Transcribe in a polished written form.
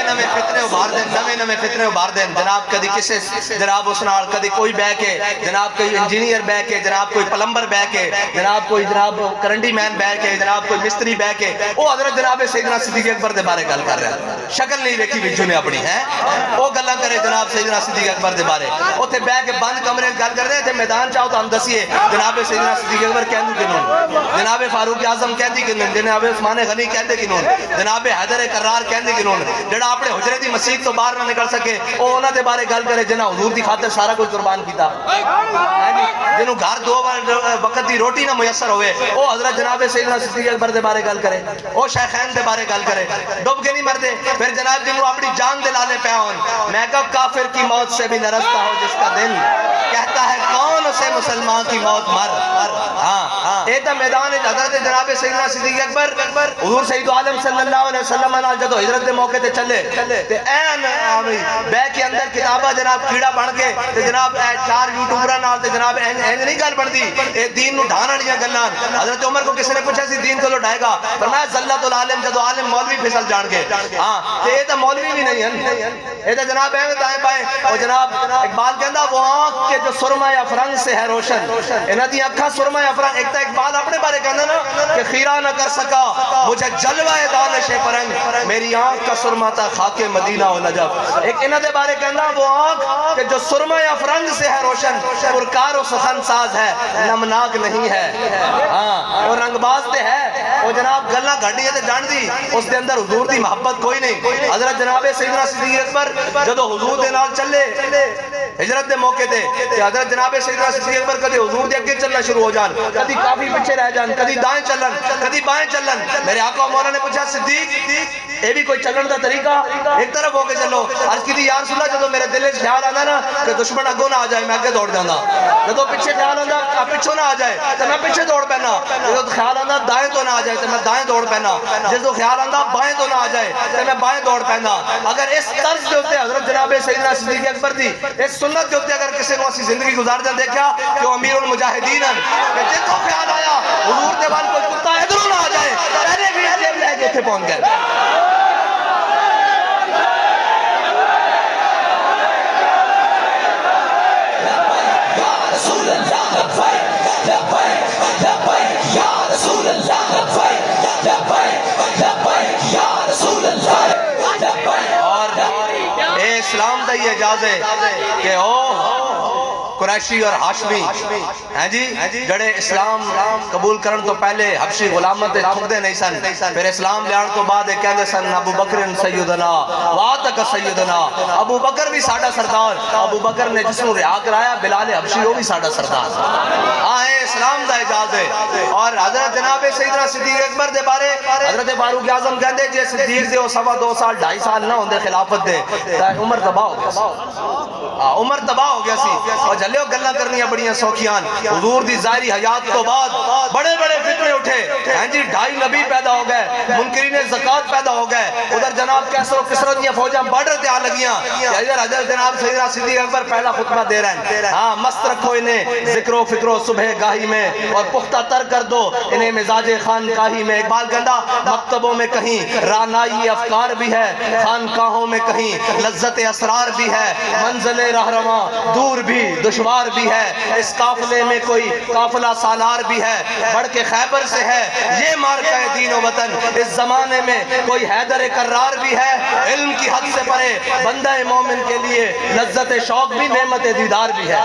نوے فتنے ابھار دین نوے فتنے ابھار دین جناب کدی کسے جناب اس نال کدی کوئی بہ کے جناب کوئی انجینئر بہ کے جناب کوئی پلمبر بہ کے جناب کوئی جناب کرنڈی مین بہ کے جناب کوئی مستری بہ کے وہ حضرت جناب سیدنا صدیق اکبر دے بارے گل کر رہا ہے شکل نہیں دیکھی وچوں نے اپنی ہے وہ گلاں کرے جناب سیدنا صدیق اکبر دے بارے اوتھے بہ کے بند کمرے گل کر رہے تھے میدان چاہو تو ہم دسیے جناب سیدنا صدیق اکبر کہندے کنوں جناب فاروق اعظم کہندی کنوں جناب عثمان غنی کہندے کنوں جناب حیدر کرار کہندے کنوں جڑا اپنے حجرے دی مسجد تو باہر نہ نکل سکے او انہاں دے بارے گل کرے جنہاں حضور دی خاطر سارا کچھ قربان کیتا جنہوں گھر دو وقت دی روٹی نہ میسر ہوئے او حضرت جناب سیدنا صدیق اکبر دے بارے گل کرے او شیخین دے بارے گل کرے ڈوب کے نہیں مردے پھر جناب جنہوں اپنی جان دلالے پہ ہون میں کہا کافر کی موت سے بھی نرستا ہو جس کا دل کہتا ہے کون اسے مسلمان کی موت مر ہاں ایتا میدان حضرت جناب سیدنا صدیق اکبر حضور سید عالم صلی اللہ علیہ وسلم جدو ہجرت دے موقع تے چلے تے این بے کے اندر کتابہ جناب کیڑا بن کے تے جناب چار یوٹیوبرہ نال تے جناب این نہیں گل بن دی اے دین نو ڈھانا نہیں گلان حضرت عمر کو کسی نے پوچھا سی دین کو لو ڈھائے گا فرمایا زلت العالم جدو عالم مولوی پھسل جان گے ہاں تے ایتا مولوی بھی نہیں ہیں ایتا جناب ہے دائیں بائیں اور جناب اقبال کہندہ وہ آنکھ کے جو سرمہ افرنگ سے ہے روشن انہاں دی اکھا سرمہ افرنگ ایک تا اقبال اپنے بارے کہندہ نا کہ خیرہ نہ کر سکا مجھے جلوہ دانش فرنگ میری آنکھ کا سرمہ تا خاک مدینہ و نجف ایک انہاں دے بارے کہندہ وہ آنکھ کہ جو سرمہ افرنگ سے ہے روشن پرکار و سخن ساز ہے نمناک نہیں ہے ہاں اور رنگ باز تے ہے وہ جناب گلنا گھڑی ہے تے جان دی اس دے اندر حضور دی محبت کوئی نہیں حضرت جناب سیدنا صدیق اکبر جدو حضور دے نال چلے ہجرت دے موقع تے حضرت جناب سیدنا صدیق اکبر کدی حضور دے اگے چلنا شروع ہو جان کدی کافی پیچھے رہ جان کدی دائیں چلن کدی بائیں چلن میرے آقا مولا نے پوچھا صدیق اے بھی کوئی چلن دا طریقہ ایک طرف ہو کے چلو عرض کی دی یا رسول اللہ جدو میرے دل وچ خیال آندا نا کہ دشمن اگوں نہ آ جائے میں اگے دوڑ جاندا جدو پیچھے خیال آندا پیچھوں نہ آ جائے تے میں پیچھے دوڑ پینا جدو خیال آندا دائیں تو نہ آ جائے تے میں دائیں دوڑ پینا جدو خیال آندا بائیں تو نہ آ جائے تے میں بائیں دوڑ پینا اگر اس طرز دے اوتے حضرت جناب سیدنا صدیق اکبر دی اس سنت دے اوتے اگر کسی نو اسی زندگی گزار جان دیکھا کہ وہ امیر المجاہدین ہیں کہ جتوں خیال آیا حضور دے وال کوئی کتا ادھروں نہ آ جائے پہلے بھی جیب لے کے اوتھے پہنچ گئے اسلام دا یہ اجاز ہے کہ قریشی اور ہاشمی ہیں جی جڑے اسلام قبول کرن تو پہلے حبشی غلامت ٹھکدے نہیں سن پھر اسلام لیان تو بعد کہندے سن ابو بکر سیدنا واتک سیدنا ابو بکر بھی ساڈا سردار ابو بکر نے جس نو رہا کرایا بلال حبشی وہ بھی ساڈا سردار ہاں اسلام دا اجاز ہے اور حضرت جناب سیدنا صدیق اکبر دے بارے حضرت فاروق اعظم کہندے جے صدیق دے 2.25 سال 2.5 سال نہ ہوندے خلافت دے عمر تباہ ہو گیا سی عمر تباہ ہو گیا سی اور جھلیو گلاں کرنیاں بڑیاں سوکھیاں حضور دی ظاہری حیات تو بعد بڑے بڑے فتنے اٹھے ہیں جی 2.5 نبی پیدا ہو گئے منکرین زکات پیدا ہو گئے ادھر جناب کیسر و کسرا دیاں فوجاں بارڈر تے آ لگیاں ادھر حضرت جناب سیدنا صدیق اکبر پہلا خطبہ دے رہے ہیں ہاں مست رکھو انہیں ذکر و فکر و صبح گاہی میں اور پختہ تر کر دو انہیں مزاج خانقاہی میں اقبال کہندا مکتبوں میں کہیں رانائی افکار بھی ہے خانقاہوں میں کہیں لذت اسرار بھی ہے منزل رہنما دور بھی دشوار بھی ہے اس قافلے میں کوئی قافلہ سالار بھی ہے بڑھ کے خیبر سے ہے یہ مارکہ دین و وطن اس زمانے میں کوئی حیدر کرار بھی ہے علم کی حد سے پرے بندہ مومن کے لیے لذت شوق بھی نعمت دیدار بھی ہے